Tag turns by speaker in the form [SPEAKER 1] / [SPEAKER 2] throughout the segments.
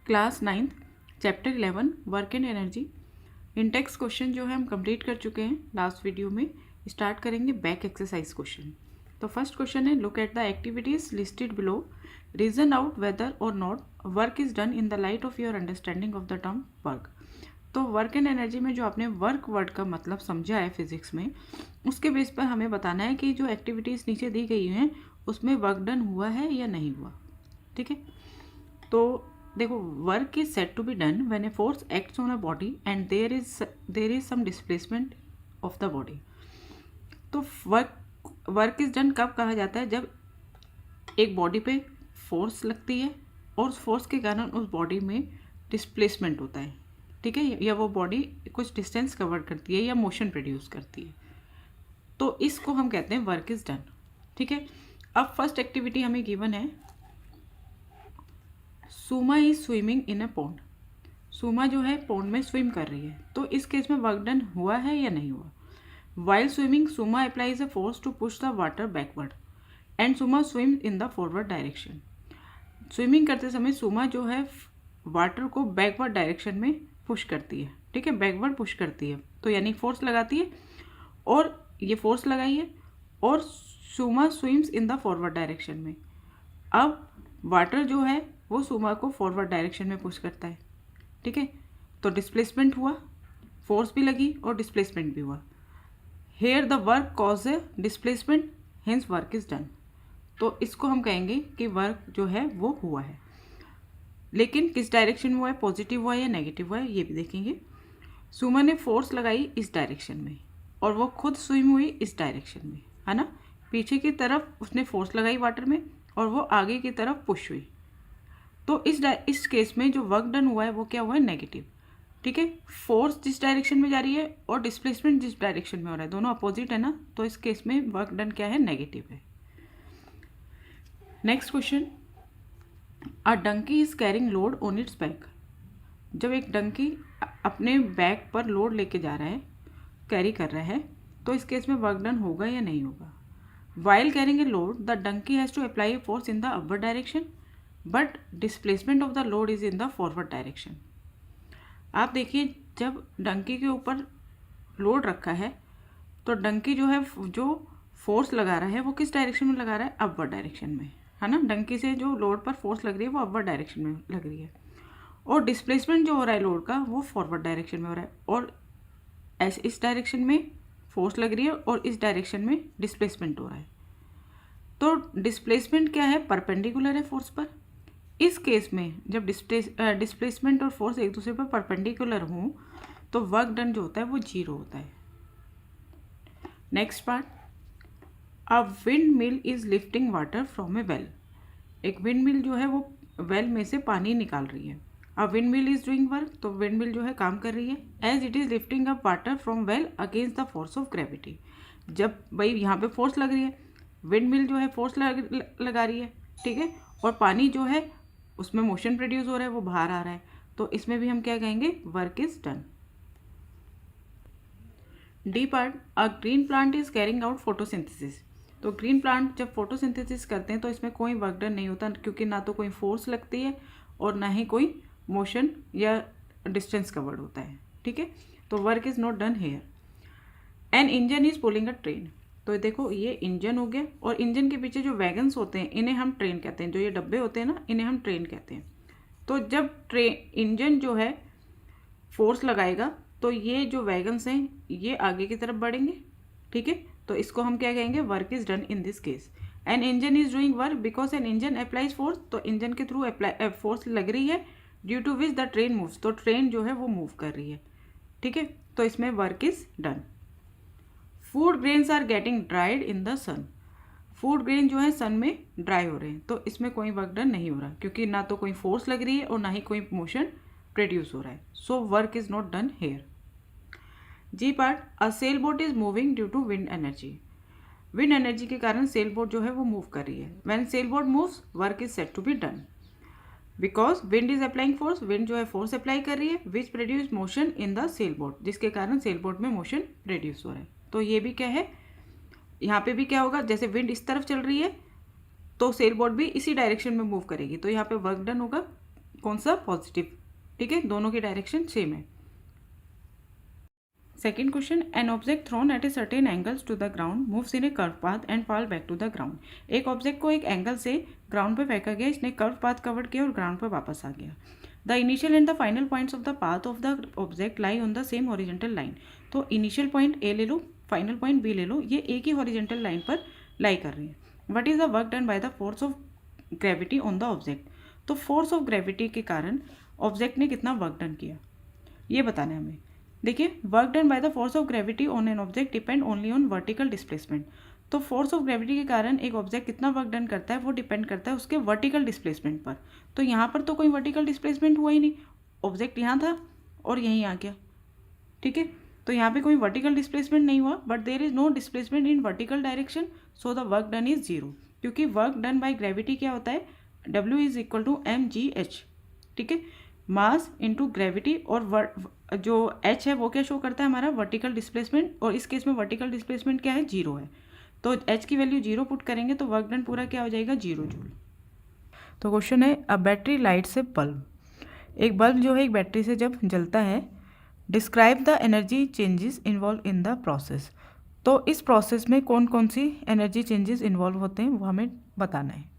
[SPEAKER 1] Class 9th chapter 11 work and energy. Intext question जो है हम कंप्लीट कर चुके हैं लास्ट वीडियो में। स्टार्ट करेंगे बैक एक्सरसाइज क्वेश्चन। तो फर्स्ट क्वेश्चन है, look at the activities listed below, reason out whether और not work is done in the light of your understanding of the term work. तो work and energy में जो आपने work word का मतलब समझा है फिजिक्स में, उसके बेस पर हमें बताना है कि जो एक्टिविटीज़ नीचे दी गई हैं उसमें वर्क डन हुआ है या नहीं हुआ। ठीक है, तो देखो, work is set to be done when a force acts on a body and there is some displacement of the body. तो वर्क इज डन कब कहा जाता है? जब एक बॉडी पे फोर्स लगती है और उस फोर्स के कारण उस बॉडी में डिस्प्लेसमेंट होता है। ठीक है, या वो बॉडी कुछ डिस्टेंस कवर करती है या मोशन प्रोड्यूस करती है, तो इसको हम कहते हैं वर्क इज डन। ठीक है, अब फर्स्ट एक्टिविटी हमें गिवन है, Suma is swimming in a pond. Suma जो है पॉन्ड में स्विम कर रही है, तो इस केस में वर्क डन हुआ है या नहीं हुआ। While swimming Suma applies a force to push the water backward and Suma swim in the forward direction. Swimming करते समय सुमा जो है वाटर को बैकवर्ड डायरेक्शन में पुश करती है। ठीक है, बैकवर्ड पुश करती है, तो यानी फोर्स लगाती है और ये फोर्स लगाई है और Suma swims in the forward direction में। अब वाटर जो है वो सुमा को फॉरवर्ड डायरेक्शन में पुश करता है। ठीक है, तो डिस्प्लेसमेंट हुआ, फोर्स भी लगी और डिस्प्लेसमेंट भी हुआ। Here the work cause a displacement, hence work is done. तो इसको हम कहेंगे कि वर्क जो है वो हुआ है, लेकिन किस डायरेक्शन में हुआ है, पॉजिटिव हुआ है या नेगेटिव हुआ है, ये भी देखेंगे। सुमा ने फोर्स लगाई इस डायरेक्शन में और वो खुद स्विम हुई इस डायरेक्शन में, है ना। पीछे की तरफ उसने फोर्स लगाई वाटर में और वो आगे की तरफ पुश हुई, तो इस केस में जो वर्क डन हुआ है वो क्या हुआ है, नेगेटिव। ठीक है, फोर्स जिस डायरेक्शन में जा रही है और डिस्प्लेसमेंट जिस डायरेक्शन में हो रहा है, दोनों अपोजिट है ना, तो इस केस में वर्क डन क्या है, नेगेटिव है। Next question, a donkey is carrying load on its back. जब एक डंकी अपने बैक पर लोड लेके जा रहा है, कैरी कर रहा है, तो इस केस में वर्क डन होगा या नहीं होगा। While carrying a load the donkey has to apply force in the upward direction but displacement of the load is in the forward direction. आप देखिए, जब डंकी के ऊपर लोड रखा है तो डंकी जो है जो फोर्स लगा रहा है वो किस डायरेक्शन में लगा रहा है, अपवर्ड डायरेक्शन में, है ना। डंकी से जो लोड पर फोर्स लग रही है वो अपवर्ड डायरेक्शन में लग रही है और डिस्प्लेसमेंट जो हो रहा है लोड का वो फॉरवर्ड डायरेक्शन में हो रहा है। और ऐसे इस डायरेक्शन में फोर्स लग रही है और इस डायरेक्शन में डिस्प्लेसमेंट हो रहा है। तो डिस्प्लेसमेंट क्या है, परपेंडिकुलर है फोर्स पर। इस केस में जब डिस्प्लेसमेंट और फोर्स एक दूसरे पर परपेंडिकुलर हों तो वर्क डन जो होता है वो 0 होता है। Next part, a wind mill is lifting water from A well. एक विंड मिल जो है वो वेल में से पानी निकाल रही है। A wind mill is doing work, तो विंड मिल जो है काम कर रही है। As it is lifting up water from well against the force of gravity. जब भाई यहाँ पे फोर्स लग रही है, विंड मिल जो है फोर्स लगा रही है, ठीक है, और पानी जो है उसमें मोशन प्रोड्यूस हो रहा है, वो बाहर आ रहा है, तो इसमें भी हम क्या कहेंगे, work is done. D part, a green plant is carrying out photosynthesis. तो ग्रीन प्लांट जब फोटोसिंथेसिस करते हैं तो इसमें कोई वर्क डन नहीं होता, क्योंकि ना तो कोई फोर्स लगती है और ना ही कोई मोशन या डिस्टेंस कवर्ड होता है। ठीक है, तो work is not done here. An engine is pulling a train. तो देखो, ये इंजन हो गया और इंजन के पीछे जो वैगन्स होते हैं इन्हें हम ट्रेन कहते हैं। जो ये डब्बे होते हैं ना, इन्हें हम ट्रेन कहते हैं। तो जब इंजन जो है फोर्स लगाएगा तो ये जो वैगन्स हैं ये आगे की तरफ बढ़ेंगे। ठीक है, तो इसको हम क्या कहेंगे, work is done in this case. An engine is doing work because an engine applies force. तो इंजन के थ्रू फोर्स लग रही है, due to which the train moves. तो ट्रेन जो है वो मूव कर रही है। ठीक है, तो इसमें work is done. Food grains are getting dried in the sun. Food grain जो है सन में ड्राई हो रहे हैं, तो इसमें कोई वर्क डन नहीं हो रहा, क्योंकि ना तो कोई फोर्स लग रही है और ना ही कोई मोशन प्रोड्यूस हो रहा है। So work is not done here. G part, a sail boat is moving due to wind energy. Wind energy के कारण सेल बोट जो है वो मूव कर रही है। When sail boat moves work is set to be done because wind is applying force. Wind जो है फोर्स अप्लाई कर रही है, which produce motion in the sail boat, जिसके कारण सेल बोट में मोशन प्रोड्यूस हो रहा है। तो ये भी क्या है, यहाँ पे भी क्या होगा, जैसे विंड इस तरफ चल रही है तो सेल बोट भी इसी डायरेक्शन में मूव करेगी, तो यहाँ पे वर्क डन होगा कौन सा, पॉजिटिव। ठीक है, दोनों की डायरेक्शन सेम है। Second question, an object thrown at a certain angles to the ground moves in a curve path and fall back to the ground. एक ऑब्जेक्ट को एक एंगल से ग्राउंड पे फेंका गया, इसने कर्व पाथ कवर किया और ग्राउंड पर वापस आ गया। The initial and the final points of the path of the object lie on the same horizontal line. तो इनिशियल पॉइंट ए ले लो, फाइनल पॉइंट बी ले लो, ये एक ही हॉरिजेंटल लाइन पर लाई कर रही है। What is the work done by the force of gravity on the object. तो फोर्स ऑफ ग्रेविटी के कारण ऑब्जेक्ट ने कितना वर्क डन किया, ये बताना है हमें। देखिए, work done by the force of gravity on an object depend only on vertical displacement. तो फोर्स ऑफ ग्रेविटी के कारण एक ऑब्जेक्ट कितना वर्क डन करता है वो डिपेंड करता है उसके वर्टिकल डिस्प्लेसमेंट पर। तो यहाँ पर तो कोई वर्टिकल डिस्प्लेसमेंट हुआ ही नहीं, ऑब्जेक्ट यहाँ था और यहीं आ गया। ठीक है, तो यहाँ पे कोई वर्टिकल डिस्प्लेसमेंट नहीं हुआ, but there is no displacement in vertical direction, so the work done is zero. क्योंकि वर्क डन बाय ग्रेविटी क्या होता है, W is equal to mgh। ठीक है, मास इंटू ग्रेविटी, और जो h है वो क्या शो करता है, हमारा वर्टिकल डिस्प्लेसमेंट, और इस केस में वर्टिकल डिस्प्लेसमेंट क्या है, जीरो है। तो h की वैल्यू जीरो पुट करेंगे तो वर्क डन पूरा क्या हो जाएगा, 0 जूल। तो क्वेश्चन है, अ बैटरी लाइट से बल्ब। एक बल्ब जो है एक बैटरी से जब जलता है, describe the energy changes involve in the process. तो इस प्रोसेस में कौन कौन सी एनर्जी चेंजेस इन्वॉल्व होते हैं वो हमें बताना है।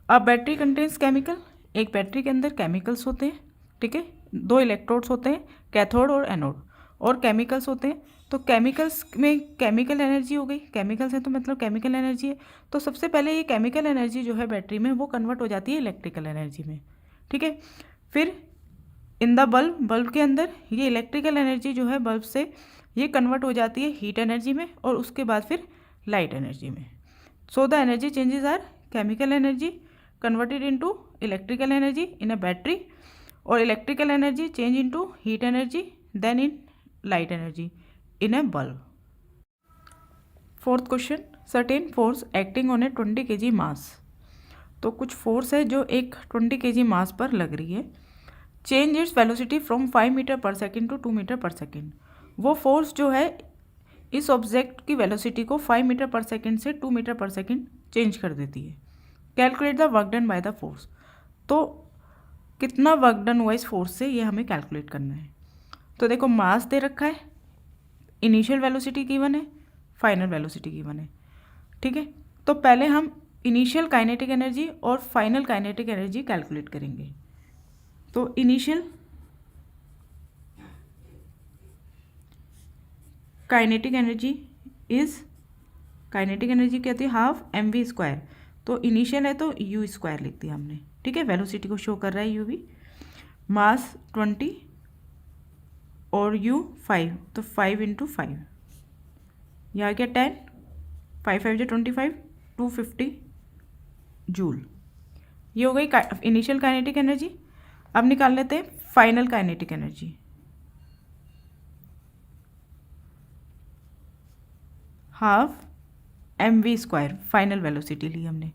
[SPEAKER 1] अब बैटरी कंटेन्स केमिकल, एक बैटरी के अंदर केमिकल्स होते हैं। ठीक है, 2 इलेक्ट्रोड्स होते हैं, कैथोड और एनोड, और केमिकल्स होते हैं। तो केमिकल्स में केमिकल एनर्जी हो गई, केमिकल्स है तो मतलब केमिकल एनर्जी है। तो सबसे पहले ये केमिकल एनर्जी जो है बैटरी में वो कन्वर्ट हो जाती है इलेक्ट्रिकल एनर्जी में। ठीक है, फिर इन द बल्ब के अंदर ये इलेक्ट्रिकल एनर्जी जो है बल्ब से ये कन्वर्ट हो जाती है हीट एनर्जी में, और उसके बाद फिर लाइट एनर्जी में। So the energy changes are chemical energy converted into electrical energy in a battery, और electrical energy change into heat energy, then in light energy in a bulb. Fourth question, certain force acting on a 20 kg मास। तो कुछ force है जो एक 20 kg मास पर लग रही है। Change its velocity from 5 metre per second to 2 metre per second. वो फोर्स जो है इस ऑब्जेक्ट की वेलोसिटी को 5 मीटर पर सेकेंड से 2 मीटर पर सेकेंड चेंज कर देती है। Calculate the work done by the force. तो कितना वर्क डन हुआ इस फोर्स से, ये हमें कैलकुलेट करना है। तो देखो, मास दे रखा है, इनिशियल वेलोसिटी गिवन है, फाइनल वेलोसिटी गिवन है। ठीक है, तो पहले हम इनिशियल काइनेटिक एनर्जी और फाइनल काइनेटिक एनर्जी कैलकुलेट करेंगे। तो initial kinetic energy is, kinetic energy क्या होती है, हाफ mv²। तो इनिशियल है तो u² लिख दिया हमने। ठीक है, वेलोसिटी को शो कर रहा है uv, मास 20 और u 5, तो 5 × 5, यह आ गया 10, 5 5 25, 250 जूल। ये हो गई इनिशियल काइनेटिक एनर्जी। अब निकाल लेते हैं final kinetic energy. Half mv² final velocity ली हमने,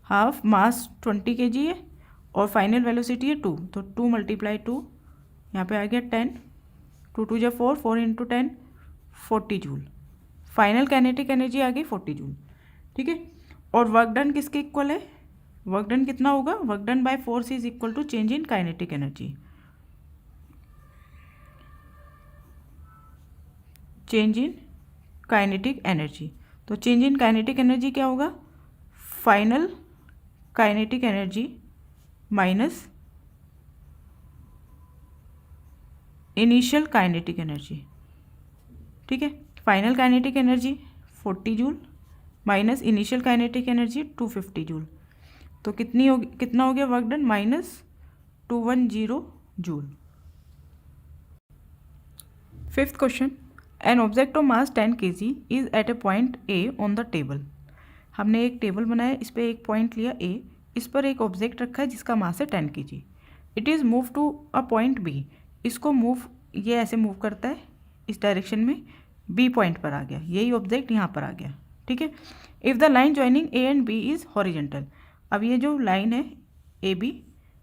[SPEAKER 1] हाफ मास 20 kg है और फाइनल वेलोसिटी है 2, तो 2 × 2, यहाँ पे आ गया 10, 2 2 4, 4 × 10, 40 जूल। फाइनल काइनेटिक एनर्जी आ गई 40 जूल। ठीक है, और वर्क डन किसके इक्वल है, वर्क डन कितना होगा, work done by force is equal to change in kinetic energy, change in kinetic energy. तो चेंज इन काइनेटिक एनर्जी क्या होगा, final kinetic energy minus initial kinetic energy. ठीक है, final kinetic energy 40 joule minus initial kinetic energy 250 joule. तो कितना हो गया work done, -210 joule. Fifth question, an object of mass 10 kg is at a point A on the table. हमने एक table बनाया, इस पर एक पॉइंट लिया ए, इस पर एक ऑब्जेक्ट रखा है जिसका मास है 10 kg। It is move to a point B. इसको मूव, ये ऐसे मूव करता है इस डायरेक्शन में, बी पॉइंट पर आ गया, यही ऑब्जेक्ट यहाँ पर आ गया। ठीक है, if the line joining A and B is horizontal. अब ये जो लाइन है ए बी,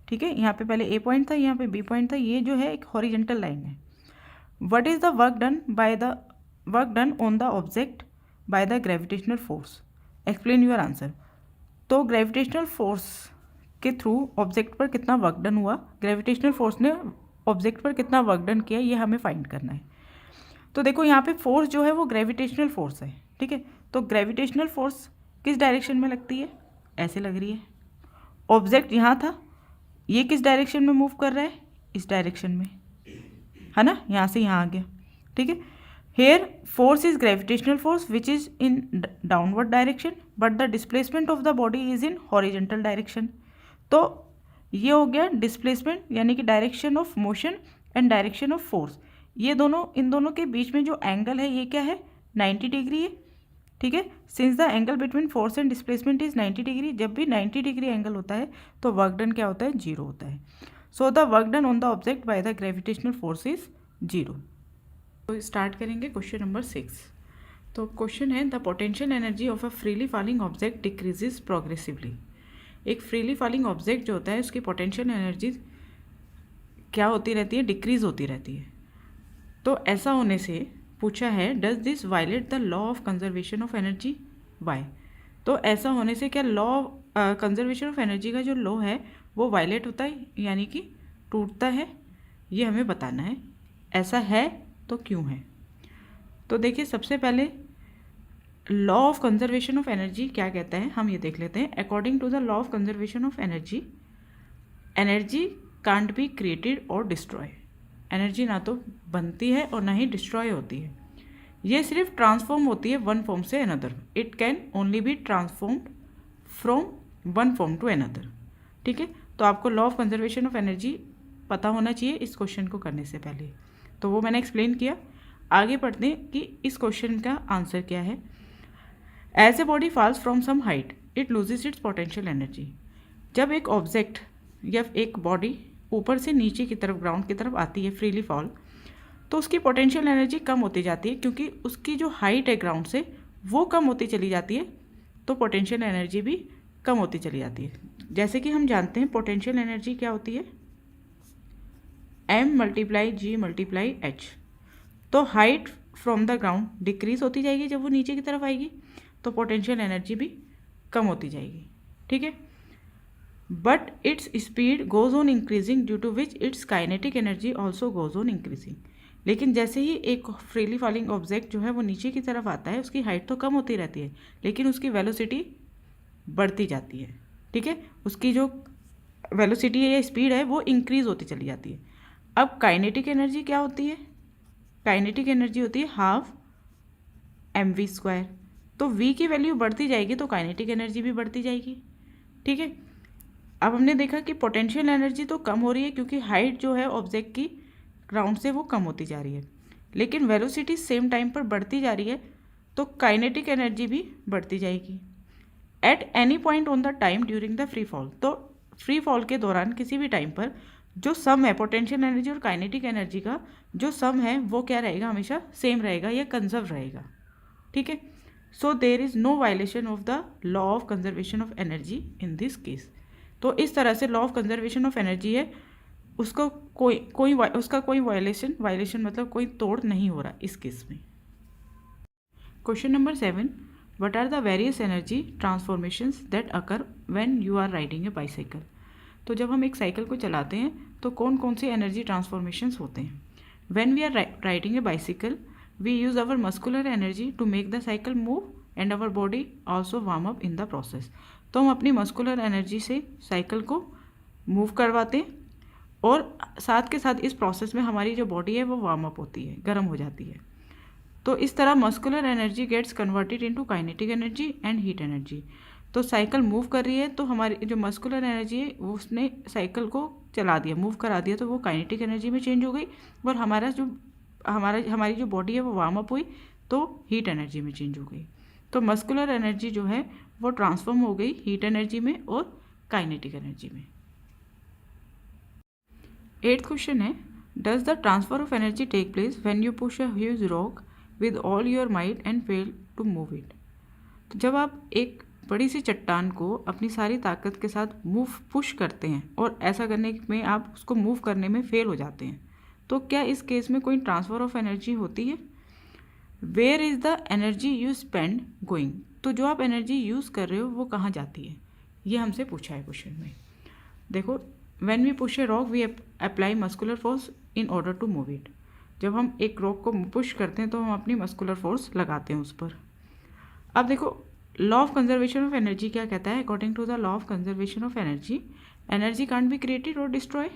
[SPEAKER 1] ठीक है, यहाँ पे पहले ए पॉइंट था, यहाँ पे बी पॉइंट था, ये जो है एक हॉरिजेंटल लाइन है। What is the work done on the object by the gravitational force? Explain your answer. तो ग्रेविटेशनल फोर्स के थ्रू ऑब्जेक्ट पर कितना वर्क डन हुआ, ग्रेविटेशनल फोर्स ने ऑब्जेक्ट पर कितना वर्क डन किया, ये हमें फाइंड करना है। तो देखो यहाँ पे फोर्स जो है वो ग्रेविटेशनल फोर्स है, ठीक है। तो ग्रेविटेशनल फोर्स किस डायरेक्शन में लगती है, ऐसे लग रही है। ऑब्जेक्ट यहाँ था, ये किस डायरेक्शन में मूव कर रहा है, इस डायरेक्शन में, है ना, यहाँ से यहाँ आ गया, ठीक है। Here force is gravitational force which is in downward direction but the displacement of the body is in horizontal direction. तो ये हो गया डिस्प्लेसमेंट यानी कि direction of motion and direction of force. ये दोनों, इन दोनों के बीच में जो एंगल है ये क्या है, 90 डिग्री है, ठीक है। Since the angle between force and displacement is 90 degree, जब भी 90 डिग्री एंगल होता है तो वर्क डन क्या होता है, 0 होता है। सो the work done on the object by the gravitational force is 0। तो स्टार्ट करेंगे क्वेश्चन नंबर 6। तो क्वेश्चन है the potential energy of a freely falling object decreases progressively. एक फ्रीली फॉलिंग ऑब्जेक्ट जो होता है उसकी पोटेंशियल एनर्जी क्या होती रहती है, डिक्रीज होती रहती है। तो ऐसा होने से पूछा है does this violate the law of conservation of energy bye. तो ऐसा होने से क्या लॉ कंजर्वेशन ऑफ एनर्जी का जो लॉ है वो वायलेट होता है यानी कि टूटता है, ये हमें बताना है। ऐसा है तो क्यों है। तो देखिए सबसे पहले law of conservation of energy क्या कहता है हम ये देख लेते हैं। According to the law of conservation of energy, energy can't be created और डिस्ट्रॉय। एनर्जी ना तो बनती है और ना ही डिस्ट्रॉय होती है, ये सिर्फ ट्रांसफॉर्म होती है वन फॉर्म से another. It can only be transformed from one form to another, ठीक है। तो आपको law of conservation of energy पता होना चाहिए इस क्वेश्चन को करने से पहले, तो वो मैंने एक्सप्लेन किया। आगे पढ़ते हैं कि इस क्वेश्चन का आंसर क्या है। As a body falls from some height it loses its potential energy. जब एक ऑब्जेक्ट या एक बॉडी ऊपर से नीचे की तरफ, ग्राउंड की तरफ आती है फ्रीली फॉल, तो उसकी पोटेंशियल एनर्जी कम होती जाती है क्योंकि उसकी जो हाइट है ग्राउंड से वो कम होती चली जाती है, तो पोटेंशियल एनर्जी भी कम होती चली जाती है। जैसे कि हम जानते हैं पोटेंशियल एनर्जी क्या होती है, m × g × h। तो height from the ground decrease होती जाएगी, जब वो नीचे की तरफ आएगी तो पोटेंशियल एनर्जी भी कम होती जाएगी, ठीक है। But its speed goes on increasing due to which its kinetic energy also goes on increasing. लेकिन जैसे ही एक फ्रीली फॉलिंग ऑब्जेक्ट जो है वो नीचे की तरफ आता है, उसकी हाइट तो कम होती रहती है लेकिन उसकी वेलोसिटी बढ़ती जाती है, ठीक है। उसकी जो वेलोसिटी है या स्पीड है वो इंक्रीज होती चली जाती है। अब काइनेटिक एनर्जी क्या होती है, काइनेटिक एनर्जी होती है हाफ mv²। तो v की वैल्यू बढ़ती जाएगी तो काइनेटिक एनर्जी भी बढ़ती जाएगी, ठीक है। अब हमने देखा कि पोटेंशियल एनर्जी तो कम हो रही है क्योंकि हाइट जो है ऑब्जेक्ट की ग्राउंड से वो कम होती जा रही है, लेकिन वेलोसिटी सेम टाइम पर बढ़ती जा रही है तो काइनेटिक एनर्जी भी बढ़ती जाएगी at any point on the time during the free fall. तो फ्री फॉल के दौरान किसी भी टाइम पर जो सम है पोटेंशियल एनर्जी और काइनेटिक एनर्जी का जो सम है वो क्या रहेगा, हमेशा सेम रहेगा या कंजर्व रहेगा, ठीक है। So there is no violation of the law of conservation of energy in this case. तो इस तरह से law of conservation of energy है उसको उसका कोई वायलेशन मतलब कोई तोड़ नहीं हो रहा इस केस में। Question number 7, what are the various energy transformations that occur when you are riding a bicycle. तो जब हम एक साइकिल को चलाते हैं तो कौन कौन सी एनर्जी ट्रांसफॉर्मेशंस होते हैं। When we are riding a bicycle we use our muscular energy to make the cycle move and our body also warm up in the process. तो हम अपनी मस्कुलर एनर्जी से साइकिल को मूव करवाते हैं और साथ के साथ इस प्रोसेस में हमारी जो बॉडी है वो वार्म अप होती है, गर्म हो जाती है। तो इस तरह muscular energy gets converted into kinetic energy and heat energy. तो साइकिल मूव कर रही है तो हमारी जो मस्कुलर एनर्जी है वो उसने साइकिल को चला दिया, मूव करा दिया, तो वो काइनेटिक एनर्जी में चेंज हो गई और हमारी जो बॉडी है वो वार्म अप हुई तो हीट एनर्जी में चेंज हो गई। तो मस्कुलर एनर्जी जो है वो ट्रांसफॉर्म हो गई हीट एनर्जी में और काइनेटिक एनर्जी में। 8th क्वेश्चन है does the transfer of energy take place when you push a huge rock with all your might and fail to move it. तो जब आप एक बड़ी सी चट्टान को अपनी सारी ताकत के साथ पुश करते हैं और ऐसा करने में आप उसको मूव करने में फेल हो जाते हैं, तो क्या इस केस में कोई ट्रांसफ़र ऑफ एनर्जी होती है। Where is the energy you spend going. तो जो आप एनर्जी यूज़ कर रहे हो वो कहाँ जाती है, ये हमसे पूछा है क्वेश्चन में। देखो, when we push a rock we apply muscular force in order to move it. जब हम एक रॉक को पुश करते हैं तो हम अपनी मस्कुलर फोर्स लगाते हैं उस पर। अब देखो, law of conservation of energy क्या कहता है? According to the law of conservation of energy can't be created और destroy,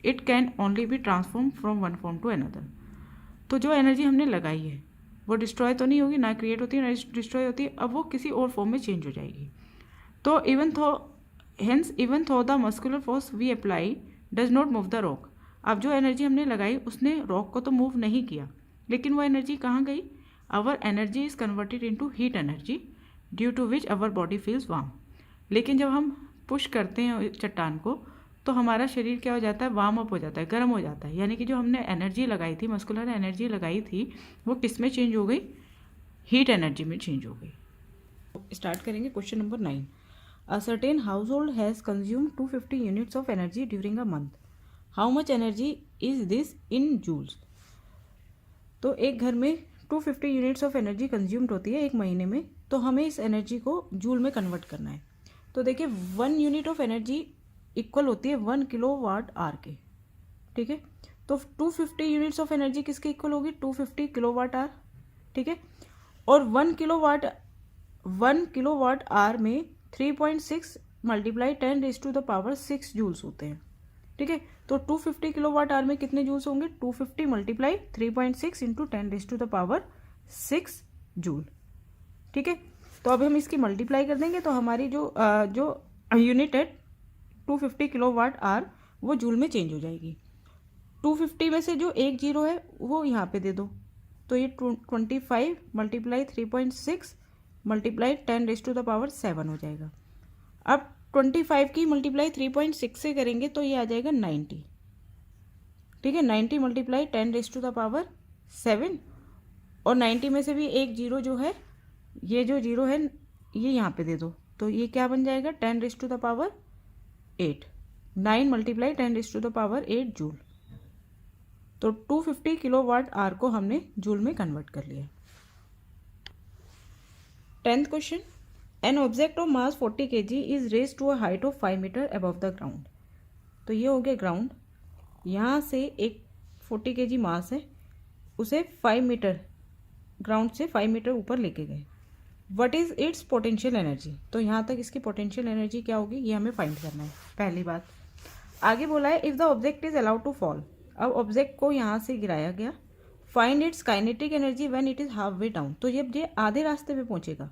[SPEAKER 1] it can only be transform from one form to another. तो जो एनर्जी हमने लगाई है वो डिस्ट्रॉय तो नहीं होगी, ना क्रिएट होती है ना डिस्ट्रॉय होती है, अब वो किसी और फॉर्म में चेंज हो जाएगी। तो even though the muscular force we apply does not move the rock. अब जो एनर्जी हमने लगाई उसने रॉक को तो मूव नहीं किया, लेकिन वो एनर्जी कहाँ गई? Our energy is converted into heat energy due to which our body feels warm. लेकिन जब हम पुश करते हैं चट्टान को तो हमारा शरीर क्या हो जाता है? वार्म अप हो जाता है, गर्म हो जाता है। यानी कि जो हमने एनर्जी लगाई थी, मस्कुलर एनर्जी लगाई थी, वो किस में चेंज हो गई? हीट एनर्जी में चेंज हो गई। स्टार्ट करेंगे question number 9। A certain household has consume 250 units of energy during a month, how much energy is this in joules? तो एक घर में 250 यूनिट्स ऑफ एनर्जी कंज्यूम्ड होती है एक महीने में, तो हमें इस एनर्जी को जूल में कन्वर्ट करना है। तो देखिए 1 यूनिट ऑफ एनर्जी इक्वल होती है 1 किलोवाट आर के, ठीक है। तो 250 यूनिट्स ऑफ एनर्जी किसके इक्वल होगी? 250 किलोवाट आर, ठीक है। और 1 किलोवाट आर में 3.6 मल्टीप्लाई 10⁻⁶ जूल्स होते हैं, ठीक है। तो 250 किलोवाट आर में कितने जूल्स होंगे? 250 मल्टीप्लाई 3.6 इंटू 10⁻⁶ जूल, ठीक है। तो अब हम इसकी मल्टीप्लाई कर देंगे तो हमारी जो यूनिट है 250 किलोवाट आर वो जूल में चेंज हो जाएगी। 250 में से जो एक जीरो है वो यहाँ पे दे दो, तो ये 25 मल्टीप्लाई 3.6 मल्टीप्लाई 10⁻⁷ हो जाएगा। अब 25 की मल्टीप्लाई 3.6 से करेंगे तो ये आ जाएगा 90, ठीक है। 90 मल्टीप्लाई 10⁻⁷, और 90 में से भी एक जीरो जो है, ये जो जीरो है ये यहाँ पे दे दो, तो ये क्या बन जाएगा? 10⁸ 9 मल्टीप्लाई 10⁸ जूल। तो 250 किलोवाट आर को हमने जूल में कन्वर्ट कर लिया। 10th question, an object of mass 40 kg is raise to a height of 5 metre above the ground. तो ये हो गया ग्राउंड, यहाँ से एक 40 kg मास है, उसे 5 मीटर ग्राउंड से 5 मीटर ऊपर लेके गए। What is it's potential energy? तो यहाँ तक इसकी पोटेंशियल एनर्जी क्या होगी ये हमें फाइंड करना है, पहली बात। आगे बोला है if the object is allowed to fall. अब ऑब्जेक्ट को यहाँ से गिराया गया, find its kinetic energy when it is halfway down. तो जब ये आधे रास्ते पे पहुंचेगा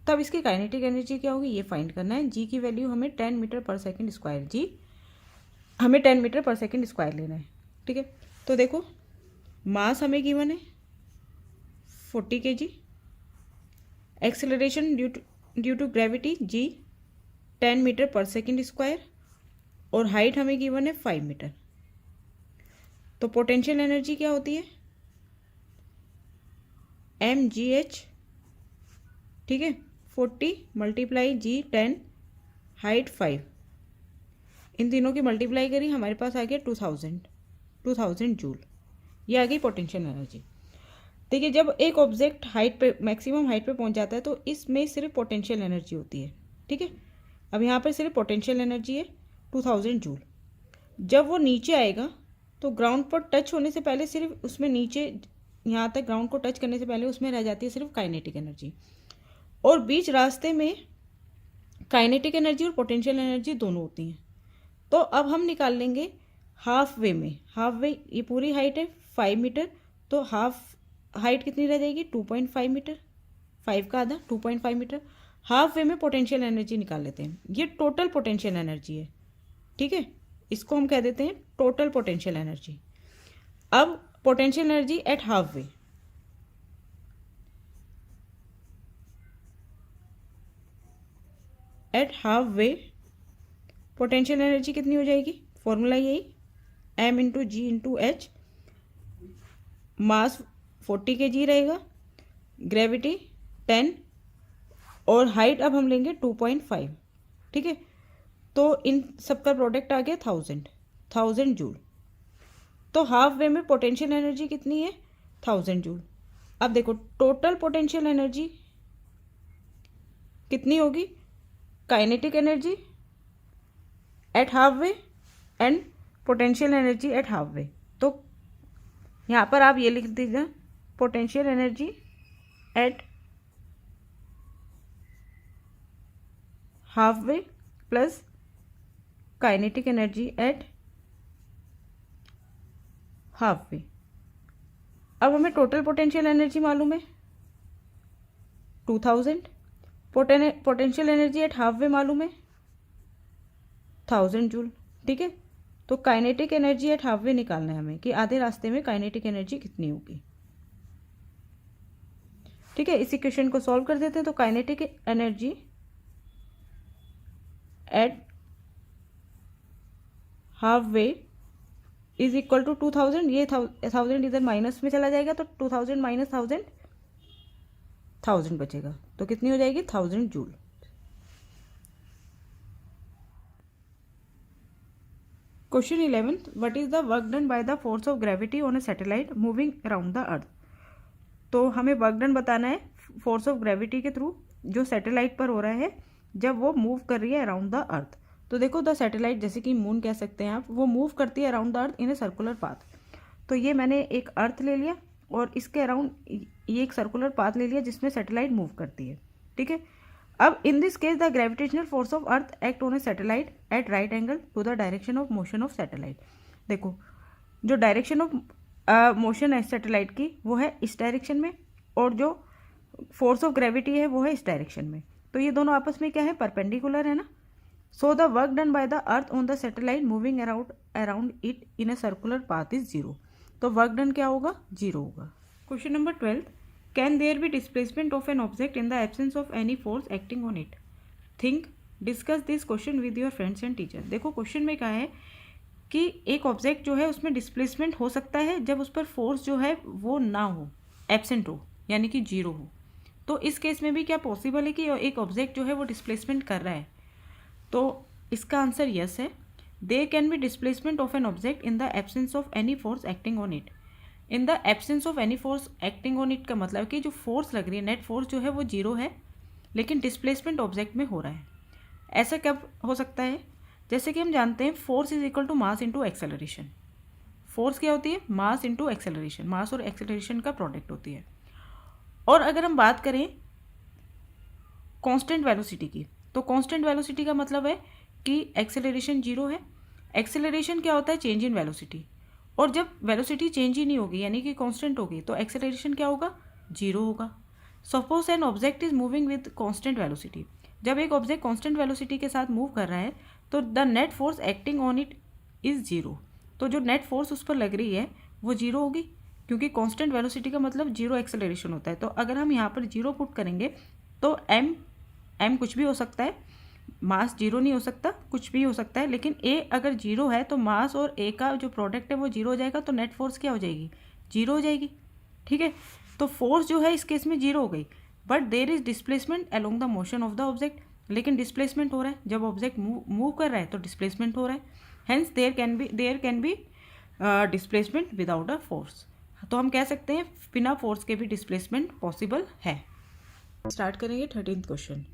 [SPEAKER 1] तब इसकी काइनेटिक एनर्जी क्या होगी ये फाइंड करना है। जी की वैल्यू हमें 10 मीटर पर सेकेंड स्क्वायर, जी हमें 10 मीटर पर सेकेंड स्क्वायर लेना है, ठीक है। तो देखो मास हमें गिवन है 40 kg, acceleration due to gravity g 10 metre per second square, और हाइट हमें गिवन है 5 मीटर। तो पोटेंशियल एनर्जी क्या होती है? mgh, ठीक है। 40 मल्टीप्लाई जी 10 हाइट 5, इन तीनों की मल्टीप्लाई करी, हमारे पास आ गया 2000 जूल। ये आ गई पोटेंशियल एनर्जी। देखिए जब एक ऑब्जेक्ट हाइट पे, मैक्सिमम हाइट पे पहुंच जाता है तो इसमें सिर्फ पोटेंशियल एनर्जी होती है, ठीक है। अब यहाँ पर सिर्फ पोटेंशियल एनर्जी है 2000 जूल। जब वो नीचे आएगा तो ग्राउंड पर टच होने से पहले सिर्फ उसमें नीचे यहाँ तक ग्राउंड को टच करने से पहले उसमें रह जाती है सिर्फ काइनेटिक एनर्जी, और बीच रास्ते में काइनेटिक एनर्जी और पोटेंशियल एनर्जी दोनों होती हैं। तो अब हम निकाल लेंगे हाफ वे में। हाफ वे ये पूरी हाइट है 5 मीटर, तो हाफ हाइट कितनी रह जाएगी? 2.5 मीटर, 5 का आधा 2.5 मीटर। हाफ वे में पोटेंशियल एनर्जी निकाल लेते हैं, ये टोटल पोटेंशियल एनर्जी है, ठीक है। इसको हम कह देते हैं टोटल पोटेंशियल एनर्जी। अब potential energy at half way, at half way potential energy कितनी हो जाएगी? फॉर्मूला यही m इंटू जी इंटू एच। मास 40 kg रहेगा, ग्रेविटी 10, और हाइट अब हम लेंगे 2.5, ठीक है। तो इन सबका प्रोडक्ट आ गया 1000 जूल। तो हाफ वे में पोटेंशियल एनर्जी कितनी है? 1000 जूल। अब देखो टोटल पोटेंशियल एनर्जी कितनी होगी? Kinetic energy at half way and potential energy at half way. तो यहाँ पर आप ये लिख दीजिए potential energy at half way plus kinetic energy at half way. अब हमें टोटल पोटेंशियल एनर्जी मालूम है 2000, potential energy at half way मालूम है 1000 जूल। ठीक है, तो kinetic energy at half way निकालना है हमें कि आधे रास्ते में काइनेटिक एनर्जी कितनी होगी। ठीक है, इसी क्वेश्चन को सॉल्व कर देते हैं। तो kinetic energy at halfway is equal to 2000, ये 1000 इधर माइनस में चला जाएगा तो 2000 माइनस 1000 बचेगा, तो कितनी हो जाएगी 1000 joule. Question 11, what is the work done by the force of gravity on a satellite moving around the earth. तो हमें वर्क डन बताना है फोर्स ऑफ ग्रेविटी के थ्रू जो सैटेलाइट पर हो रहा है जब वो मूव कर रही है अराउंड द अर्थ। तो देखो द सैटेलाइट, जैसे कि मून कह सकते हैं आप, वो मूव करती है around the earth in a circular path. तो ये मैंने एक अर्थ ले लिया और इसके अराउंड ये एक सर्कुलर पाथ ले लिया जिसमें सैटेलाइट मूव करती है। ठीक है, अब in this case the gravitational force of earth act on a satellite at right angle to the direction of motion of satellite. देखो जो डायरेक्शन ऑफ मोशन है सैटेलाइट की वो है इस डायरेक्शन में और जो फोर्स ऑफ ग्रेविटी है वो है इस डायरेक्शन में। तो ये दोनों आपस में क्या है, परपेंडिकुलर है ना। So the work done by the earth on the satellite moving around it in a circular path is 0। तो वर्क डन क्या होगा, 0 होगा। Question number 12, can there be displacement of an object in the absence of any force acting on it. Think discuss this question with your friends and teacher. देखो क्वेश्चन में क्या है कि एक ऑब्जेक्ट जो है उसमें डिस्प्लेसमेंट हो सकता है जब उस पर फोर्स जो है वो ना हो, एब्सेंट हो, यानी कि 0 हो। तो इस केस में भी क्या पॉसिबल है कि एक ऑब्जेक्ट जो है वो डिस्प्लेसमेंट कर रहा है। तो इसका आंसर यस है। There can be displacement of an object in the absence of any force acting on it. In the absence of any force acting on it का मतलब कि जो फोर्स लग रही है, नेट फोर्स जो है वो 0 है, लेकिन डिस्प्लेसमेंट ऑब्जेक्ट में हो रहा है। ऐसा कब हो सकता है, जैसे कि हम जानते हैं force is equal to mass into acceleration. Force क्या होती है, मास इंटू एक्सेलरेशन, मास और एक्सेलरेशन का प्रोडक्ट होती है। और अगर हम बात करें कांस्टेंट वेलोसिटी की, तो कांस्टेंट वेलोसिटी का मतलब है कि एक्सेलरेशन 0 है। एक्सेलरेशन क्या होता है, चेंज इन वेलोसिटी। और जब वेलोसिटी चेंज ही नहीं होगी यानी कि कांस्टेंट होगी तो एक्सेलरेशन क्या होगा, 0 होगा। Suppose an object is moving with constant velocity. जब एक ऑब्जेक्ट कांस्टेंट वेलोसिटी के साथ मूव कर रहा है तो the net force acting on it is 0। तो जो नेट फोर्स उस पर लग रही है वो 0 होगी, क्योंकि कांस्टेंट वेलोसिटी का मतलब 0 एक्सेलरेशन होता है। तो अगर हम यहाँ पर 0 पुट करेंगे तो एम कुछ भी हो सकता है, मास 0 नहीं हो सकता, कुछ भी हो सकता है। लेकिन ए अगर 0 है तो मास और ए का जो प्रोडक्ट है वो 0 हो जाएगा, तो नेट फोर्स क्या हो जाएगी, 0 हो जाएगी। ठीक है, तो फोर्स जो है इस केस में 0 हो गई, but there is displacement along the motion of the object. लेकिन डिस्प्लेसमेंट हो रहा है, जब ऑब्जेक्ट मूव कर रहा है तो डिस्प्लेसमेंट हो रहा है। Hence there can be displacement without a force. तो हम कह सकते हैं बिना फोर्स के भी डिस्प्लेसमेंट पॉसिबल है। स्टार्ट करेंगे 13th question.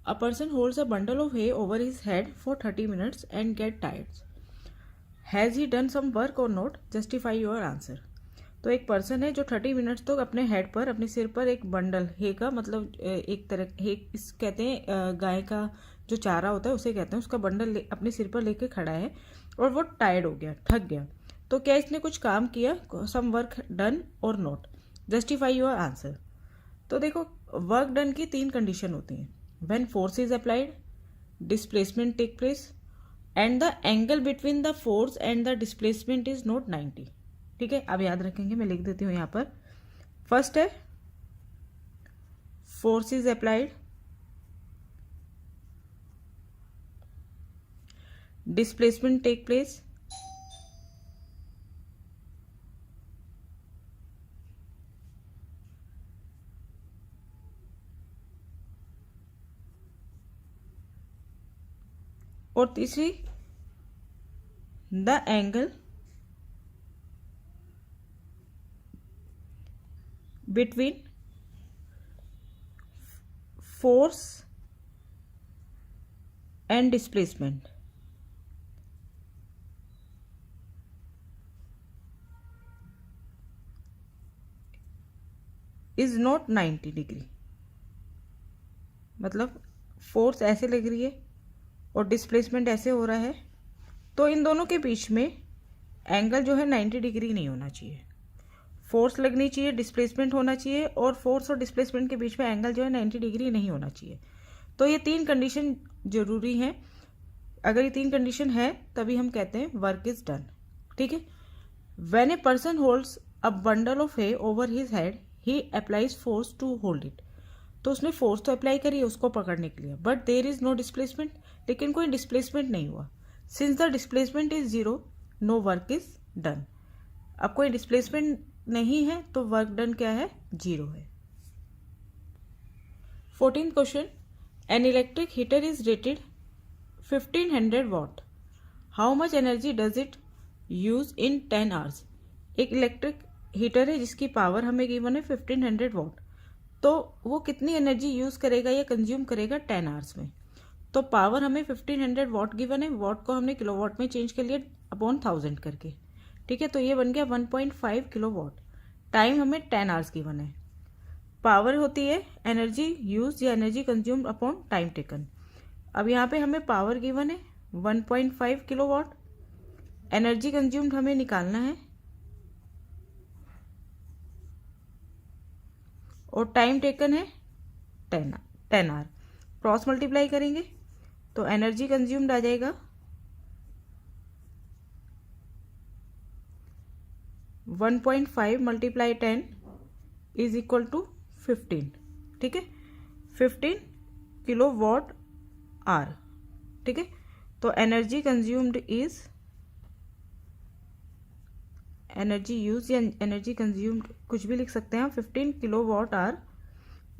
[SPEAKER 1] A person holds a bundle of hay over his head for 30 minutes and get tired. Has he done some work or not? Justify your answer. तो एक person है जो 30 minutes तक अपने head पर, अपने सिर पर एक बंडल हे का मतलब एक तरह हे इस कहते हैं गाय का जो चारा होता है उसे कहते हैं, उसका बंडल अपने सिर पर लेके खड़ा है और वो टायर्ड हो गया, थक गया। तो क्या इसने कुछ काम किया, सम वर्क डन और नॉट। Justify your answer. तो देखो वर्क डन की 3 कंडीशन होती हैं। When force is applied, displacement take place, and the angle between the force and the displacement is not 90. ठीक है, अब याद रखेंगे, मैं लिख देती हूँ यहाँ पर। फर्स्ट है force is applied, displacement take place, और तीसरी the angle between force and displacement is not 90 degree, मतलब फोर्स ऐसे लग रही है और डिस्प्लेसमेंट ऐसे हो रहा है, तो इन दोनों के बीच में एंगल जो है 90 डिग्री नहीं होना चाहिए। फोर्स लगनी चाहिए, डिस्प्लेसमेंट होना चाहिए, और फोर्स और डिस्प्लेसमेंट के बीच में एंगल जो है 90 डिग्री नहीं होना चाहिए। तो ये 3 कंडीशन जरूरी हैं। अगर ये 3 कंडीशन है तभी हम कहते हैं वर्क इज डन। ठीक है। When a person holds a bundle of hay over his head he applies force to hold it. तो उसने फोर्स तो अप्लाई करी है उसको पकड़ने के लिए, but there is no displacement, लेकिन कोई डिस्प्लेसमेंट नहीं हुआ। Since the displacement is zero no work is done. अब कोई डिस्प्लेसमेंट नहीं है तो वर्क डन क्या है, जीरो है। 14th question, an electric heater is rated 1500 what, how much energy does it use in 10 hours. एक इलेक्ट्रिक हीटर है जिसकी पावर हमें गिवन है 1500 वॉट, तो वो कितनी एनर्जी यूज करेगा या कंज्यूम करेगा 10 आवर्स में। तो पावर हमें 1500 वॉट गिवन है, वॉट को हमने किलोवाट में चेंज कर लिया अपॉन 1000 करके। ठीक है, तो ये बन गया 1.5 किलोवाट। टाइम हमें 10 आवर्स गिवन है। पावर होती है एनर्जी यूज या energy consumed upon time taken. अब यहाँ पे हमें पावर गिवन है 1.5 किलोवाट, एनर्जी कंज्यूम्ड हमें निकालना है, और टाइम टेकन है 10 आवर। क्रॉस मल्टीप्लाई करेंगे तो एनर्जी कंज्यूम्ड आ जाएगा 1.5 मल्टीप्लाई 10 इज इक्वल टू 15। ठीक है, 15 किलो वॉट आवर। ठीक है, तो energy consumed is energy use या एनर्जी कंज्यूम्ड कुछ भी लिख सकते हैं आप, 15 किलो वॉट आवर,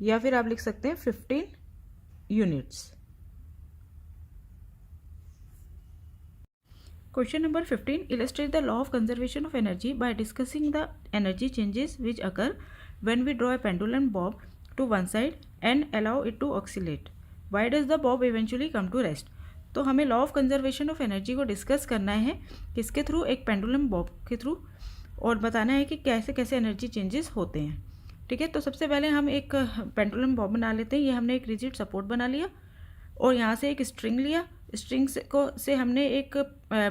[SPEAKER 1] या फिर आप लिख सकते हैं 15 units. Question number 15, illustrate the law of conservation of energy by discussing the energy changes which occur when we draw a pendulum bob to one side and allow it to oscillate. Why does the bob eventually come to rest. तो हमें law of conservation of energy को discuss करना है किसके through, एक pendulum Bob के through, और बताना है कि कैसे कैसे एनर्जी चेंजेस होते हैं। ठीक है, तो सबसे पहले हम एक पेंडुलम बॉब बना लेते हैं। ये हमने एक रिजिड सपोर्ट बना लिया और यहाँ से एक स्ट्रिंग लिया, स्ट्रिंग से हमने एक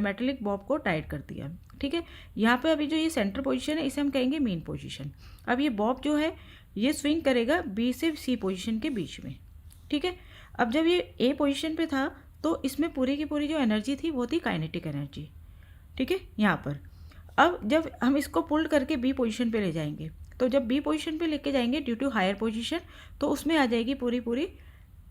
[SPEAKER 1] मेटेलिक बॉब को टाइट कर दिया। ठीक है, यहाँ पे अभी जो ये सेंटर पोजीशन है इसे हम कहेंगे मेन पोजीशन। अब ये बॉब जो है ये स्विंग करेगा बी से सी पोजीशन के बीच में। ठीक है, अब जब ये ए पोजीशन पे था तो इसमें पूरी की पूरी जो एनर्जी थी वो थी काइनेटिक एनर्जी। ठीक है, यहाँ पर अब जब हम इसको पुल्ड करके बी पोजीशन पे ले जाएंगे, तो जब बी पोजीशन पे लेके जाएंगे ड्यू टू हायर पोजीशन, तो उसमें आ जाएगी पूरी पूरी